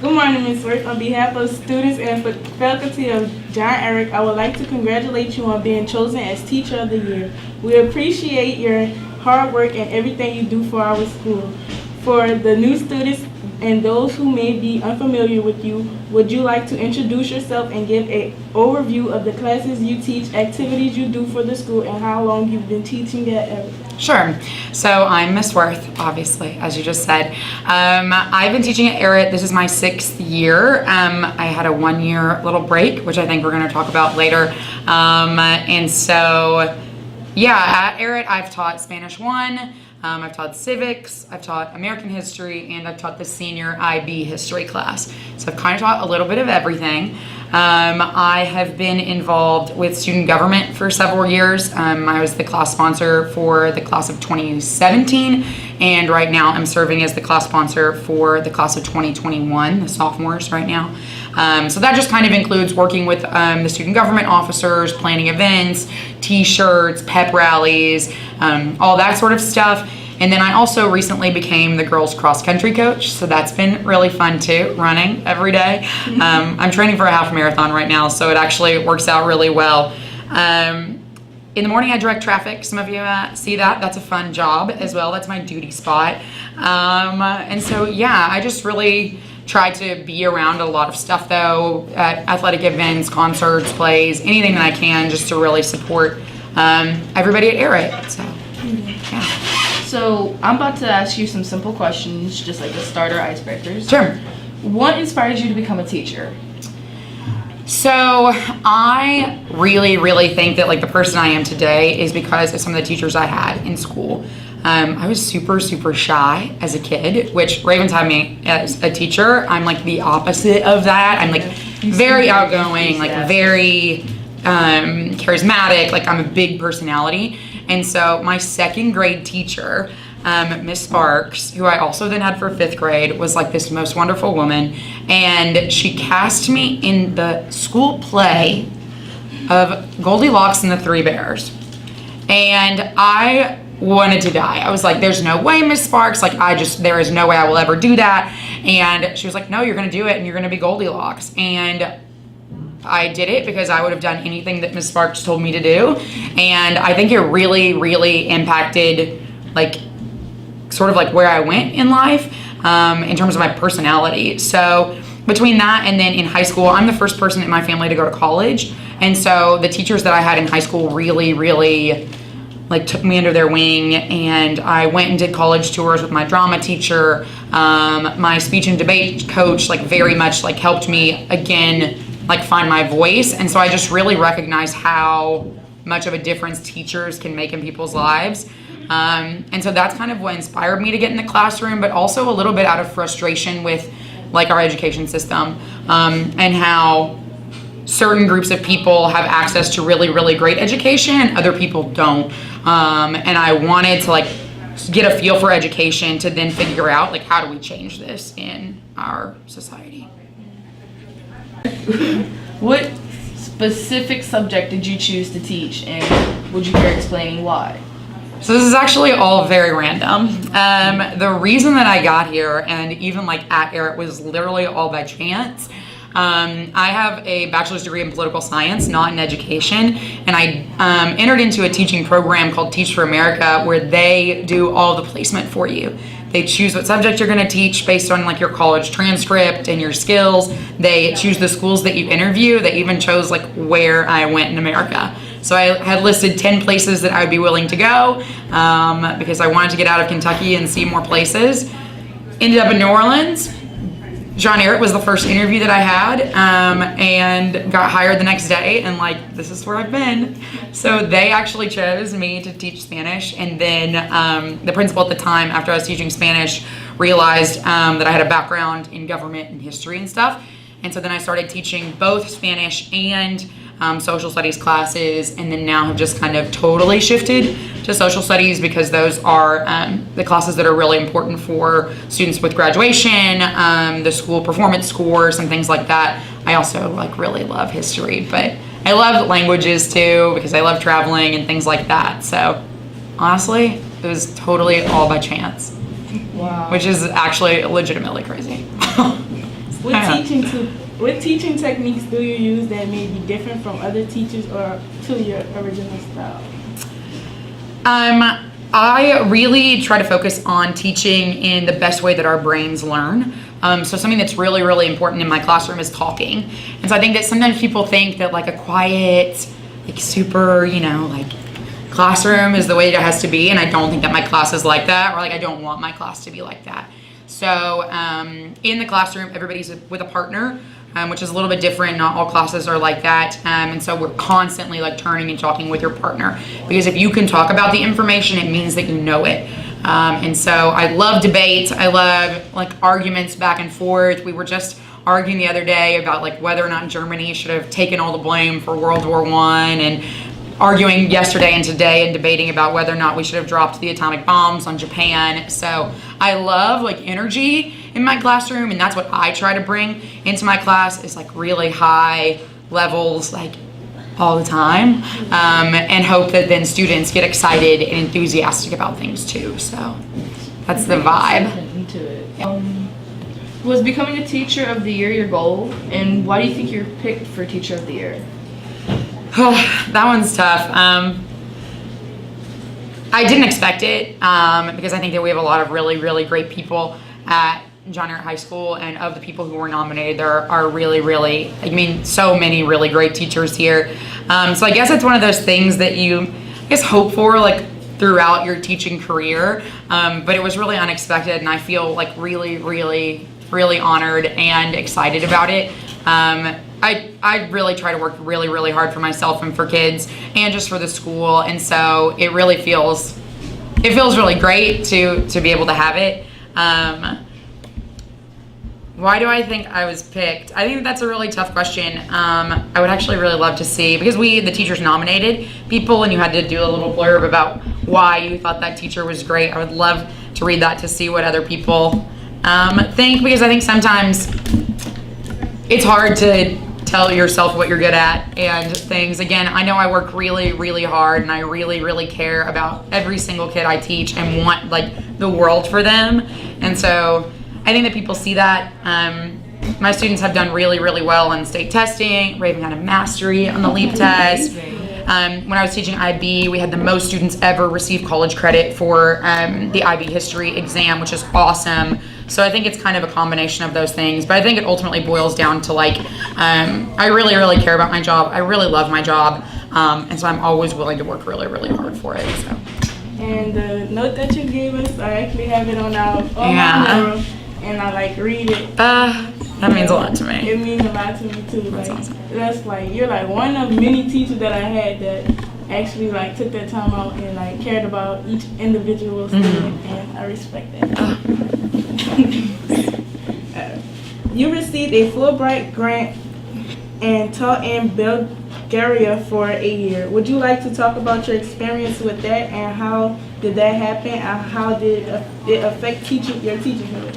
Good morning, Ms. Wurth. On behalf of students and faculty of John Ehret, I would like to congratulate you on being chosen as Teacher of the Year. We appreciate your hard work and everything you do for our school. For the new students and those who may be unfamiliar with you, would you like to introduce yourself and give an overview of the classes you teach, activities you do for the school, and how long you've been teaching at Ehret? Sure. So I'm Ms. Wurth, obviously, as you just said. I've been teaching at Ehret. This is my 6th year. I had a 1-year little break, which I think we're going to talk about later. And so, yeah, at Ehret, I've taught Spanish 1. I've taught civics, I've taught American history, and I've taught the senior IB history class. So I've kind of taught a little bit of everything. I have been involved with student government for several years. I was the class sponsor for the class of 2017, and right now I'm serving as the class sponsor for the class of 2021, the sophomores right now. So that just kind of includes working with the student government officers, planning events, t-shirts, pep rallies, all that sort of stuff. And then I also recently became the girls cross country coach, so that's been really fun too, running every day. I'm training for a half marathon right now, so it actually works out really well. In the morning I direct traffic. Some of you see that. That's a fun job as well. That's my duty spot. And so yeah, I just really try to be around a lot of stuff though, at athletic events, concerts, plays, anything that I can just to really support everybody at Ehret. So yeah. So I'm about to ask you some simple questions, just like the starter icebreakers. Sure. What inspired you to become a teacher? So I really think that like the person I am today is because of some of the teachers I had in school. I was super shy as a kid, which Ravens had me as a teacher. I'm like the opposite of that. I'm like very outgoing, like very charismatic, like I'm a big personality. And so my 2nd grade teacher, Miss Sparks, who I also then had for 5th grade, was like this most wonderful woman. And she cast me in the school play of Goldilocks and the Three Bears. And I wanted to die. I was like, there's no way, Miss Sparks. Like, there is no way I will ever do that. And she was like, no, you're going to do it and you're going to be Goldilocks. And I did it because I would have done anything that Ms. Sparks told me to do. And I think it really impacted like sort of like where I went in life in terms of my personality. So between that and then in high school, I'm the first person in my family to go to college. And so the teachers that I had in high school really like took me under their wing, and I went and did college tours with my drama teacher. My speech and debate coach like very much like helped me again like find my voice. And so I just really recognize how much of a difference teachers can make in people's lives. And so that's kind of what inspired me to get in the classroom, but also a little bit out of frustration with like our education system, and how certain groups of people have access to really great education and other people don't. And I wanted to like get a feel for education to then figure out like how do we change this in our society. What specific subject did you choose to teach, and would you care explaining why? So this is actually all very random. The reason that I got here and even like at Ehret was literally all by chance. I have a bachelor's degree in political science, not in education, and I entered into a teaching program called Teach for America, where they do all the placement for you. They choose what subject you're going to teach based on like your college transcript and your skills. They choose the schools that you interview. They even chose like where I went in America. So I had listed 10 places that I would be willing to go because I wanted to get out of Kentucky and see more places. Ended up in New Orleans. John Ehret was the first interview that I had, and got hired the next day, and like, this is where I've been. So they actually chose me to teach Spanish, and then the principal at the time, after I was teaching Spanish, realized that I had a background in government and history and stuff. And so then I started teaching both Spanish and social studies classes, and then now have just kind of totally shifted to social studies because those are the classes that are really important for students with graduation, the school performance scores and things like that. I also like really love history, but I love languages too because I love traveling and things like that. So honestly, it was totally all by chance. Wow. Which is actually legitimately crazy. With What teaching techniques do you use that may be different from other teachers or to your original style? I really try to focus on teaching in the best way that our brains learn. So something that's really, really important in my classroom is talking. And so I think that sometimes people think that like a quiet, like super, like classroom is the way it has to be. And I don't think that my class is like that, or like I don't want my class to be like that. So in the classroom, everybody's with a partner, which is a little bit different. Not all classes are like that. And so we're constantly like turning and talking with your partner, because if you can talk about the information, it means that you know it. And so I love debate. I love like arguments back and forth. We were just arguing the other day about like whether or not Germany should have taken all the blame for World War I, and arguing yesterday and today and debating about whether or not we should have dropped the atomic bombs on Japan. So I love like energy in my classroom, and that's what I try to bring into my class, is like really high levels, like all the time, and hope that then students get excited and enthusiastic about things too. So that's the vibe. Into it. Was becoming a teacher of the year your goal, and why do you think you're picked for teacher of the year? That one's tough. I didn't expect it, because I think that we have a lot of really, really great people at John Ehret High School, and of the people who were nominated, there are really, really, so many really great teachers here. So I guess it's one of those things that you, hope for like throughout your teaching career, but it was really unexpected, and I feel like really, really, really honored and excited about it. I really try to work really, really hard for myself and for kids and just for the school, and so it really feels really great to be able to have it. Why do I think I was picked? I think that's a really tough question. I would actually really love to see, because the teachers nominated people and you had to do a little blurb about why you thought that teacher was great. I would love to read that to see what other people think, because I think sometimes it's hard to tell yourself what you're good at and things. Again, I know I work really, really hard, and I really, really care about every single kid I teach and want like the world for them. And so I think that people see that. My students have done really, really well in state testing, raving out of mastery on the LEAP test. When I was teaching IB, we had the most students ever receive college credit for the IB history exam, which is awesome. So I think it's kind of a combination of those things, but I think it ultimately boils down to like, I really, really care about my job. I really love my job. And so I'm always willing to work really, really hard for it. So. And the note that you gave us, I actually have it on my mirror, and I read it. That means a lot to me. It means a lot to me too. That's awesome. That's you're one of many teachers that I had that actually took that time out and cared about each individual student, and I respect that. You received a Fulbright grant and taught in Bulgaria for a year. Would you like to talk about your experience with that, and how did that happen, and how did it affect your teaching career?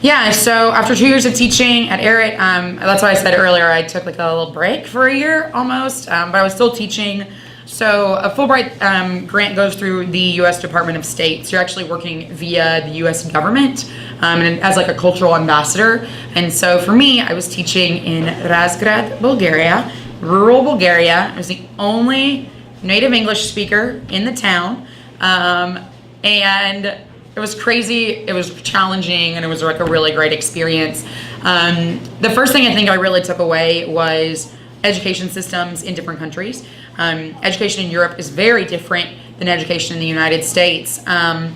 Yeah, so after 2 years of teaching at Ehret, that's why I said earlier I took a little break for a year almost, but I was still teaching. So a Fulbright grant goes through the U.S. Department of State. So you're actually working via the U.S. government and as a cultural ambassador. And so for me, I was teaching in Razgrad, Bulgaria, rural Bulgaria. I was the only native English speaker in the town. And it was crazy, it was challenging, and it was a really great experience. The first thing I think I really took away was education systems in different countries. Education in Europe is very different than education in the United States. And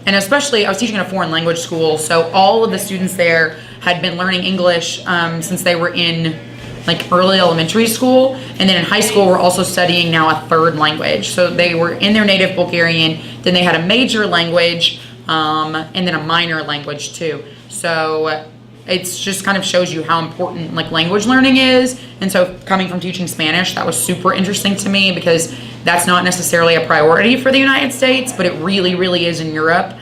especially, I was teaching in a foreign language school, so all of the students there had been learning English since they were in early elementary school, and then in high school we're also studying now a third language. So they were in their native Bulgarian, then they had a major language, and then a minor language too. So it's just kind of shows you how important language learning is. And so coming from teaching Spanish, that was super interesting to me, because that's not necessarily a priority for the United States, but it really, really is in Europe.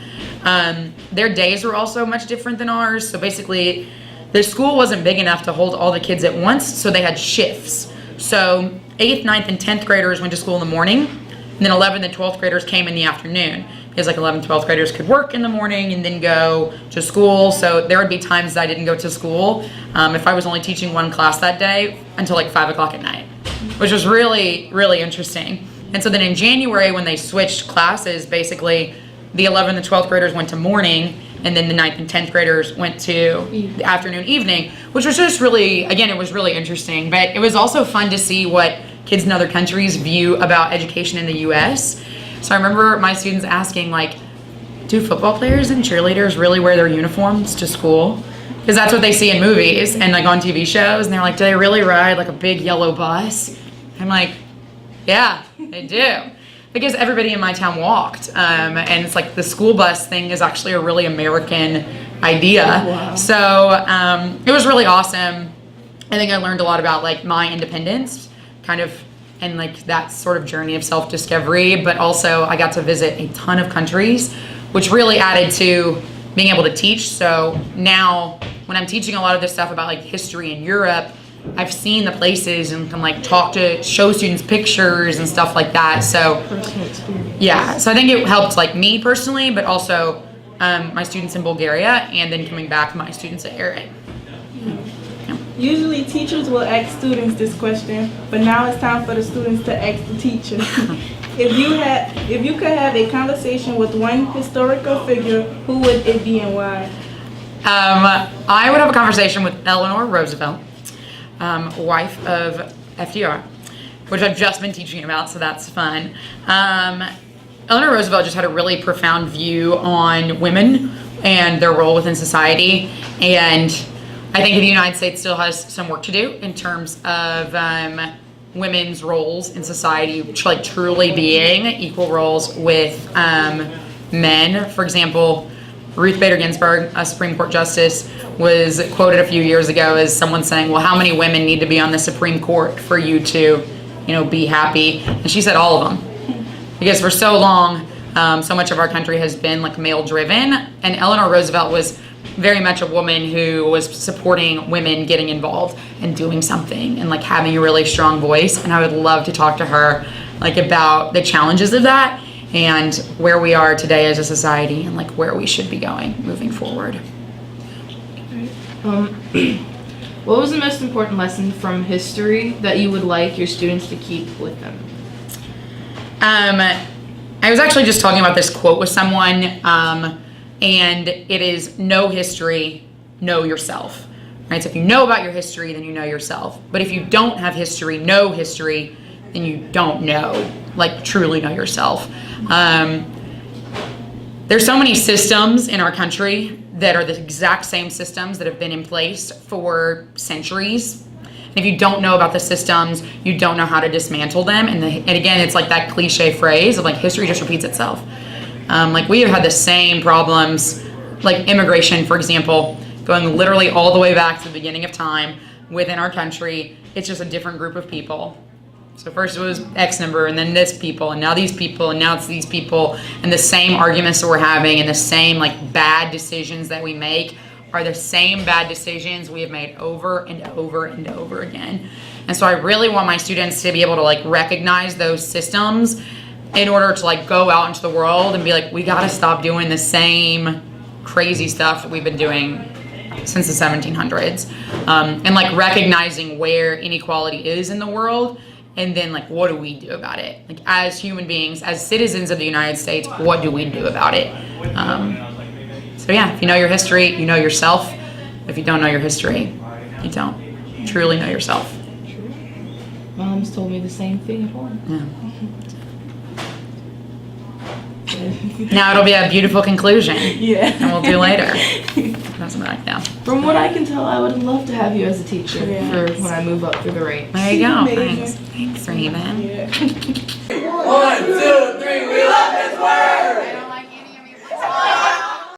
Their days were also much different than ours. So basically, the school wasn't big enough to hold all the kids at once, so they had shifts. So 8th, 9th, and 10th graders went to school in the morning, and then 11th and 12th graders came in the afternoon. because like 11th, 12th graders could work in the morning and then go to school. So there would be times that I didn't go to school if I was only teaching one class that day until like 5 o'clock at night, which was really, really interesting. And so then in January, when they switched classes, basically the 11th and 12th graders went to morning, and then the 9th and 10th graders went to the afternoon, evening, which was just really, again, it was really interesting. But it was also fun to see what kids in other countries view about education in the U.S. So I remember my students asking, like, do football players and cheerleaders really wear their uniforms to school? Because that's what they see in movies and like on TV shows. And they're like, do they really ride like a big yellow bus? I'm like, yeah, they do. Because everybody in my town walked. And it's like the school bus thing is actually a really American idea. Wow. So it was really awesome. I think I learned a lot about like my independence, kind of, and like that sort of journey of self-discovery. But also I got to visit a ton of countries, which really added to being able to teach. So now when I'm teaching a lot of this stuff about like history in Europe, I've seen the places and can like show students pictures and stuff like that. So Personal experience. yeah, so I think it helped like me personally, but also my students in Bulgaria, and then coming back my students at Ehret. Usually teachers will ask students this question, but now it's time for the students to ask the teacher. If you could have a conversation with one historical figure, who would it be and why? I would have a conversation with Eleanor Roosevelt, wife of FDR, which I've just been teaching about, so that's fun. Eleanor Roosevelt just had a really profound view on women and their role within society, and I think the United States still has some work to do in terms of women's roles in society, like truly being equal roles with men. For example, Ruth Bader Ginsburg, a Supreme Court justice, was quoted a few years ago as someone saying, well, how many women need to be on the Supreme Court for you to, be happy? And she said all of them. Because for so long, so much of our country has been like male driven, and Eleanor Roosevelt was very much a woman who was supporting women getting involved and doing something and like having a really strong voice. And I would love to talk to her like about the challenges of that and where we are today as a society and like where we should be going moving forward. What was the most important lesson from history that you would like your students to keep with them? I was actually just talking about this quote with someone, and it is know history, know yourself. Right? So if you know about your history, then you know yourself. But if you don't have history, know history, then you don't know, like truly know yourself. There's so many systems in our country that are the exact same systems that have been in place for centuries. And if you don't know about the systems, you don't know how to dismantle them. And again, it's like that cliche phrase of like history just repeats itself. Like we have had the same problems, like immigration, for example, going literally all the way back to the beginning of time within our country. It's just a different group of people. So first it was X number, and then this people, and now these people, and now it's these people, and the same arguments that we're having and the same like bad decisions that we make are the same bad decisions we have made over and over and over again. And so I really want my students to be able to like recognize those systems in order to like go out into the world and be like, we gotta stop doing the same crazy stuff that we've been doing since the 1700s. And like recognizing where inequality is in the world, and then like what do we do about it? Like as human beings, as citizens of the United States, what do we do about it? So yeah, if you know your history, you know yourself. If you don't know your history, you don't truly know yourself. Mom's told me the same thing at home. Yeah. Now it'll be a beautiful conclusion. Yeah. And we'll do later. Something like that. From what I can tell, I would love to have you as a teacher Yeah. for when I move up through the ranks. There you go. Amazing. Thanks, Raven. Yeah.